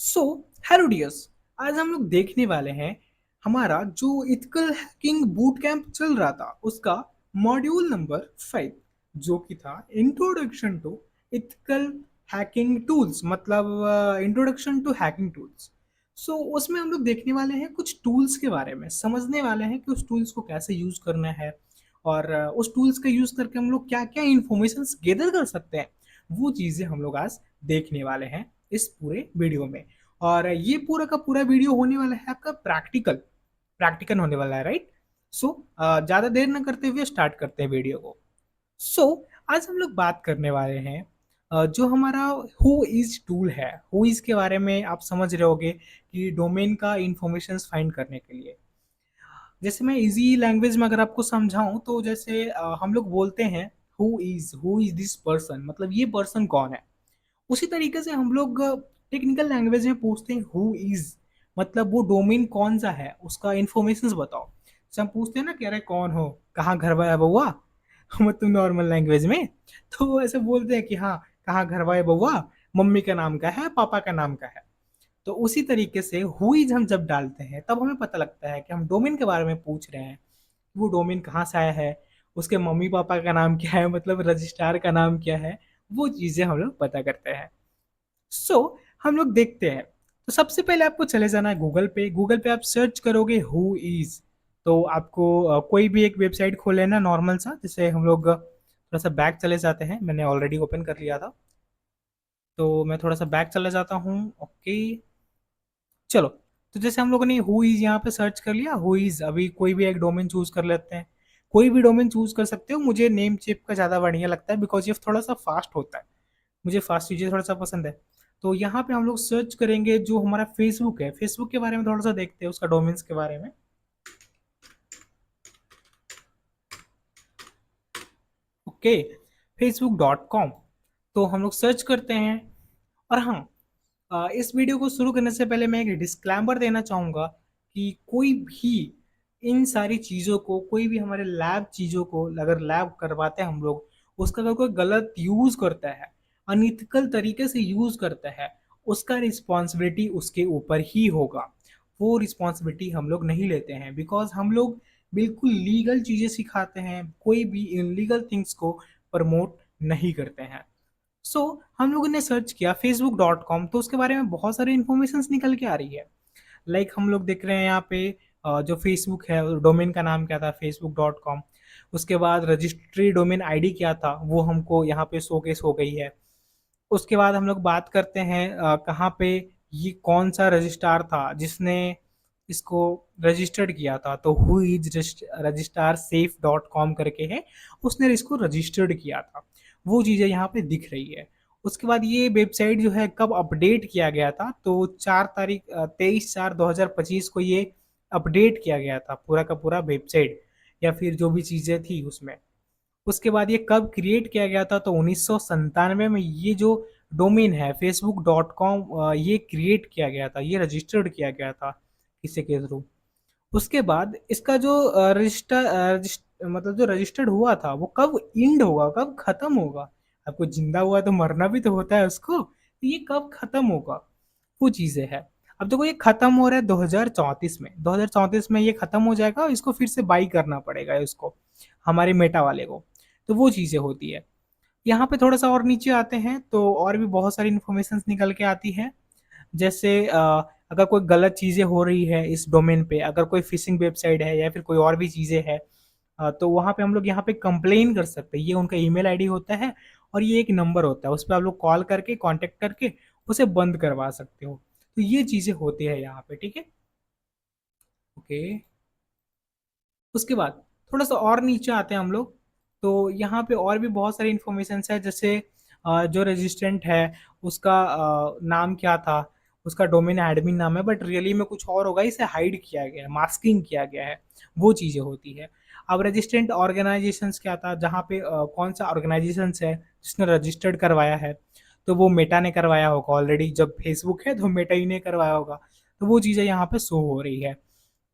So hello dears. आज हम लोग देखने वाले हैं हमारा जो इथिकल हैकिंग बूट कैंप चल रहा था उसका मॉड्यूल नंबर 5, जो कि था introduction to ethical hacking tools, मतलब introduction to hacking tools. So उसमें हम लोग देखने वाले हैं कुछ टूल्स के बारे में, समझने वाले हैं कि उस टूल्स को कैसे यूज करना है और उस टूल्स का यूज करके हम लोग क्या क्या इंफॉर्मेशन गेदर कर सकते हैं। वो चीजें हम लोग आज देखने वाले हैं इस पूरे वीडियो में। और ये पूरा का पूरा वीडियो होने वाला है आपका प्रैक्टिकल प्रैक्टिकल होने वाला है, राइट। सो ज्यादा देर ना करते हुए स्टार्ट करते हैं वीडियो को। सो आज हम लोग बात करने वाले हैं जो हमारा हु इज टूल है। हु इज के बारे में आप समझ रहे होगे कि डोमेन का इंफॉर्मेशन फाइंड करने के लिए, जैसे मैं इजी लैंग्वेज में अगर आपको समझाऊं तो जैसे हम लोग बोलते हैं हु इज दिस पर्सन, मतलब ये पर्सन कौन है। उसी तरीके से हम लोग टेक्निकल लैंग्वेज में पूछते हैं हु इज, मतलब वो डोमेन कौन सा है, उसका इंफॉर्मेशन बताओ। जैसे हम पूछते हैं ना कि अरे कौन हो, कहाँ घर वाया बउआ मतलब नॉर्मल लैंग्वेज में। तो वो ऐसे बोलते हैं कि हाँ, कहाँ घर वाया बउआ, मम्मी का नाम क्या है, पापा का नाम क्या है। तो उसी तरीके से हु इज हम जब डालते हैं तब हमें पता लगता है कि हम डोमेन के बारे में पूछ रहे हैं। वो डोमेन कहाँ से आया है, उसके मम्मी पापा का नाम क्या है, मतलब रजिस्ट्रार का नाम क्या है। वो चीजें हम लोग पता करते हैं। हम लोग देखते हैं। तो सबसे पहले आपको चले जाना है गूगल पे। गूगल पे आप सर्च करोगे हु इज, तो आपको कोई भी एक वेबसाइट खोल लेना नॉर्मल सा। जैसे हम लोग थोड़ा सा बैक चले जाते हैं, मैंने ऑलरेडी ओपन कर लिया था, तो मैं थोड़ा सा बैक चले जाता हूँ। ओके, चलो। तो जैसे हम लोगों ने हु इज यहाँ पे सर्च कर लिया, हु इज, अभी कोई भी एक डोमेन चूज कर लेते हैं। कोई भी डोमेन चूज कर सकते हो, मुझे नेम चिप का ज़्यादा बढ़िया लगता है बिकॉज ये थोड़ा सा फास्ट होता है। मुझे फास्ट चीज़ें थोड़ा सा पसंद है। तो यहाँ पे हम लोग सर्च करेंगे जो हमारा फेसबुक है। फेसबुक के बारे में थोड़ा सा देखते हैं, उसका डोमेन्स के बारे में। Okay, facebook.com। तो हम लोग सर्च करते हैं। और हाँ, इस वीडियो को शुरू करने से पहले मैं एक डिस्क्लेमर देना चाहूँगा कि कोई भी इन सारी चीज़ों को, कोई भी हमारे लैब चीज़ों को अगर लैब करवाते हैं हम लोग, उसका अगर कोई गलत यूज़ करता है, अनइथिकल तरीके से यूज़ करता है, उसका रिस्पॉन्सिबिलिटी उसके ऊपर ही होगा। वो रिस्पॉन्सिबिलिटी हम लोग नहीं लेते हैं बिकॉज हम लोग बिल्कुल लीगल चीज़ें सिखाते हैं, कोई भी इनलीगल थिंग्स को प्रमोट नहीं करते हैं। हम लोगों ने सर्च किया facebook.com, तो उसके बारे में बहुत सारी इंफॉर्मेशन निकल के आ रही है। हम लोग देख रहे हैं यहाँ पे जो फेसबुक है डोमेन का नाम क्या था, facebook.com। उसके बाद रजिस्ट्री डोमेन आईडी क्या था वो हमको यहाँ पे शोकेस हो गई है। उसके बाद हम लोग बात करते हैं कहाँ पे ये कौन सा रजिस्ट्रार था जिसने इसको रजिस्टर्ड किया था, तो who is registrar safe dot com करके है, उसने इसको रजिस्टर्ड किया था। वो चीज़ें यहाँ पे दिख रही है। उसके बाद ये वेबसाइट जो है कब अपडेट किया गया था, तो 4 तारीख 23/4/2025 को ये अपडेट किया गया था पूरा का पूरा वेबसाइट, या फिर जो भी चीज़ें थी उसमें। उसके बाद ये कब क्रिएट किया गया था, तो 1997 में ये जो डोमेन है facebook.com, ये क्रिएट किया गया था, ये रजिस्टर्ड किया गया था किसी के थ्रू। उसके बाद इसका जो मतलब जो रजिस्टर्ड हुआ था वो कब इंड होगा, कब खत्म होगा। आपको जिंदा हुआ तो मरना भी तो होता है उसको, तो ये कब खत्म होगा वो चीज़ें हैं। अब देखो ये खत्म हो रहा है 2034 में, 2034 में ये खत्म हो जाएगा और इसको फिर से बाई करना पड़ेगा इसको, हमारे मेटा वाले को। तो वो चीज़ें होती है। यहाँ पे थोड़ा सा और नीचे आते हैं तो और भी बहुत सारी इन्फॉर्मेशन निकल के आती है। जैसे अगर कोई गलत चीज़ें हो रही है इस डोमेन पे, अगर कोई फिशिंग वेबसाइट है या फिर कोई और भी चीज़ें है, तो वहाँ पे हम लोग यहाँ पे कंप्लेन कर सकते हैं। ये उनका ईमेल आईडी होता है और ये एक नंबर होता है, उस पर आप लोग कॉल करके कांटेक्ट करके उसे बंद करवा सकते हो। तो ये चीज़ें होती है यहाँ पे, ठीक है। ओके, उसके बाद थोड़ा सा और नीचे आते हैं हम लोग। तो यहाँ पे और भी बहुत सारी इन्फॉर्मेशन है, जैसे जो रजिस्ट्रेंट है उसका नाम क्या था, उसका डोमेन एडमिन नाम है बट रियली में कुछ और होगा, इसे हाइड किया गया है, मास्किंग किया गया है। वो चीज़ें होती है। अब रजिस्ट्रेंट ऑर्गेनाइजेशंस क्या था, जहाँ पे कौन सा ऑर्गेनाइजेशंस है जिसने रजिस्टर्ड करवाया है, तो वो मेटा ने करवाया होगा ऑलरेडी। जब फेसबुक है तो मेटा ही ने करवाया होगा। तो वो चीज़ें यहाँ पे शो हो रही है।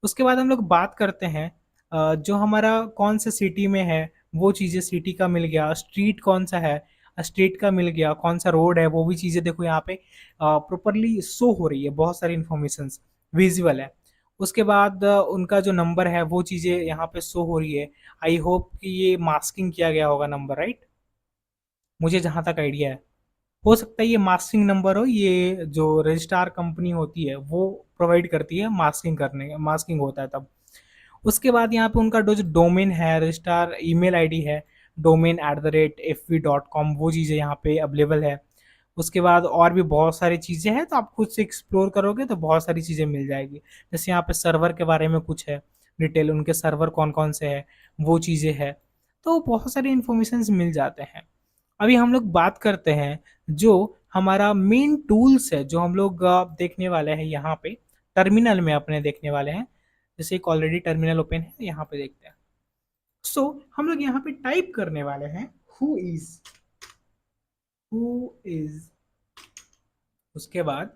उसके बाद हम लोग बात करते हैं जो हमारा कौन से सिटी में है, वो चीज़ें सिटी का मिल गया, स्ट्रीट कौन सा है, स्टेट का मिल गया, कौन सा रोड है, वो भी चीज़ें देखो यहाँ पे प्रॉपरली शो हो रही है, बहुत सारी इन्फॉर्मेशन विजिबल है। उसके बाद उनका जो नंबर है वो चीज़ें यहाँ पे शो हो रही है। आई होप कि ये मास्किंग किया गया होगा नंबर, राइट? मुझे जहाँ तक आइडिया है, हो सकता है ये मास्किंग नंबर हो, ये जो रजिस्ट्रार कंपनी होती है वो प्रोवाइड करती है मास्किंग करने, मास्किंग होता है तब। उसके बाद यहाँ पे उनका जो डोमेन है, रजिस्ट्रार ईमेल आईडी है, domain@fv.com, वो चीज़ें यहाँ पे अवेलेबल है। उसके बाद और भी बहुत सारी चीज़ें हैं, तो आप खुद से एक्सप्लोर करोगे तो बहुत सारी चीज़ें मिल जाएगी। जैसे यहाँ पे सर्वर के बारे में कुछ है डिटेल, उनके सर्वर कौन कौन से हैं, वो चीज़ें हैं, तो बहुत सारे इन्फॉर्मेशन मिल जाते हैं। अभी हम लोग बात करते हैं जो हमारा मेन टूल्स है, जो हम लोग देखने वाले हैं यहाँ पे टर्मिनल में अपने देखने वाले हैं। जैसे एक ऑलरेडी टर्मिनल ओपन है, यहाँ पे देखते हैं। सो हम लोग यहाँ पे टाइप करने वाले हैं हु इज। उसके बाद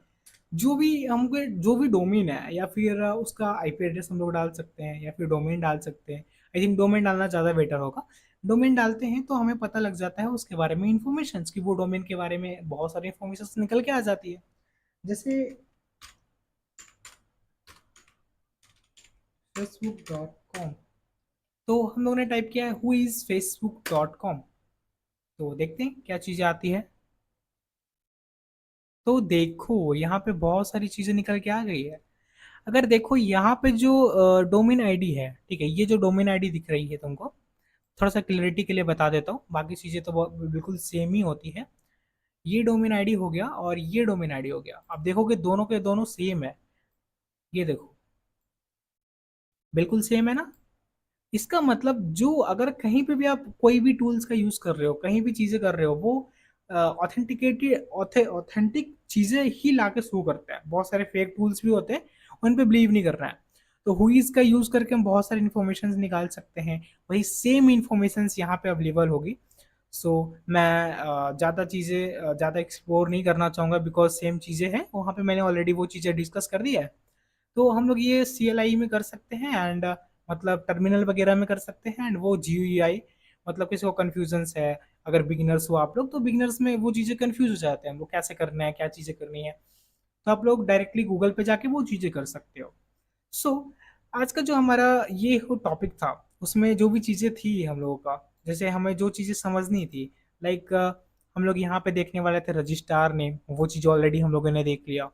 जो भी हमको जो भी डोमेन है या फिर उसका आईपी एड्रेस हम लोग डाल सकते हैं या फिर डोमेन डाल सकते हैं। आई थिंक डोमेन डालना ज़्यादा बेटर होगा। डोमेन डालते हैं तो हमें पता लग जाता है उसके बारे में इंफॉर्मेशन, कि वो डोमेन के बारे में बहुत सारी इंफॉर्मेशन निकल के आ जाती है। जैसे facebook.com, तो हम लोगों ने टाइप किया है whoisfacebook.com, तो देखते हैं क्या चीज़ें आती है। तो देखो यहाँ पे बहुत सारी चीज़ें निकल के आ गई है। अगर देखो यहाँ पे जो डोमेन आईडी है, ठीक है, ये जो डोमेन आईडी दिख रही है तुमको, थोड़ा सा क्लैरिटी के लिए बता देता हूँ, बाकी चीज़ें तो बिल्कुल सेम ही होती है। ये डोमेन आईडी हो गया और ये डोमेन आईडी हो गया। आप देखोगे दोनों के दोनों सेम है, ये देखो बिल्कुल सेम है ना। इसका मतलब जो अगर कहीं पे भी आप कोई भी टूल्स का यूज कर रहे हो, कहीं भी चीजें कर रहे हो, वो ऑथेंटिकेटेड ऑथेंटिक चीजें ही लाके शो करता है। बहुत सारे फेक टूल्स भी होते हैं, उन पे बिलीव नहीं करना है। तो हुईज का यूज करके हम बहुत सारी इन्फॉर्मेशन निकाल सकते हैं, वही सेम इन्फॉर्मेशन यहाँ पे अवेलेबल होगी। सो मैं ज़्यादा चीज़ें ज़्यादा एक्सप्लोर नहीं करना चाहूँगा, बिकॉज सेम चीज़ें हैं वहाँ पे, मैंने ऑलरेडी वो चीज़ें डिस्कस कर दी है। तो हम लोग ये CLI में कर सकते हैं एंड मतलब टर्मिनल वगैरह में कर सकते हैं, एंड वो GUI, मतलब किसी को कन्फ्यूजन्स है, अगर बिगिनर्स हो आप लोग, तो बिगिनर्स में वो चीज़ें कन्फ्यूज हो जाते हैं, वो कैसे करना है, क्या चीज़ें करनी है, तो आप लोग डायरेक्टली गूगल पे जाके वो चीज़ें कर सकते हो। सो आज का जो हमारा ये हो टॉपिक था, उसमें जो भी चीज़ें थी हम लोगों का, जैसे हमें जो चीज़ें समझनी थी, लाइक हम लोग यहाँ पे देखने वाले थे रजिस्ट्रार नेम, वो चीज़ ऑलरेडी हम लोगों ने देख लिया।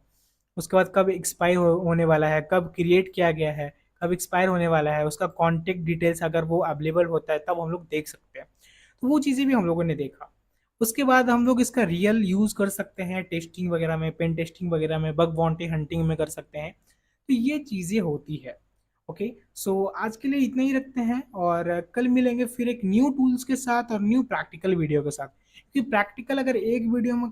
उसके बाद कब एक्सपायर होने वाला है, कब क्रिएट किया गया है, कब एक्सपायर होने वाला है, उसका कॉन्टेक्ट डिटेल्स अगर वो अवेलेबल होता है तब हम लोग देख सकते हैं, तो वो चीज़ें भी हम लोगों ने देखा। उसके बाद हम लोग इसका रियल यूज़ कर सकते हैं टेस्टिंग वगैरह में, पेन टेस्टिंग वगैरह में, बग बाउंटी हंटिंग में कर सकते हैं। तो ये चीज़ें होती है। ओके, सो आज के लिए इतना ही रखते हैं, और कल मिलेंगे फिर एक न्यू टूल्स के साथ और न्यू प्रैक्टिकल वीडियो के साथ। क्योंकि प्रैक्टिकल अगर एक वीडियो में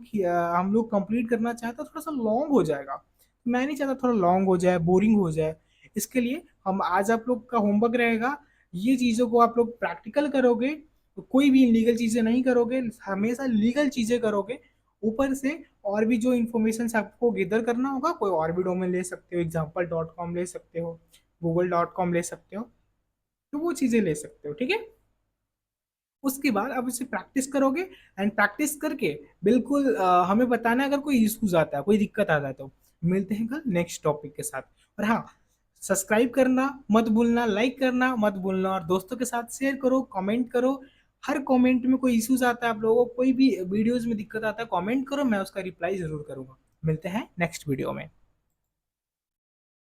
हम लोग कंप्लीट करना चाहें तो थोड़ा सा लॉन्ग हो जाएगा। मैं नहीं चाहता थोड़ा लॉन्ग हो जाए, बोरिंग हो जाए। इसके लिए हम आज आप लोग का होमवर्क रहेगा, ये चीज़ों को आप लोग प्रैक्टिकल करोगे तो कोई भी इलीगल चीज़ें नहीं करोगे, हमेशा लीगल चीज़ें करोगे। ऊपर से और भी जो इन्फॉर्मेशन आपको गेदर करना होगा, कोई और भी डोमेन ले सकते हो, example.com ले सकते हो, google.com ले सकते हो, तो वो चीज़ें ले सकते हो, ठीक है। उसके बाद आप इसे प्रैक्टिस करोगे, एंड प्रैक्टिस करके बिल्कुल हमें बताना अगर कोई इश्यूज आता है, कोई दिक्कत आता है तो। मिलते हैं कल नेक्स्ट टॉपिक के साथ। और हाँ, सब्सक्राइब करना मत भूलना, लाइक करना मत भूलना, और दोस्तों के साथ शेयर करो, कमेंट करो। हर कमेंट में कोई इश्यूज आता है, आप लोगों को कोई भी वीडियोज में दिक्कत आता है, कमेंट करो, मैं उसका रिप्लाई जरूर करूंगा। मिलते हैं नेक्स्ट वीडियो में।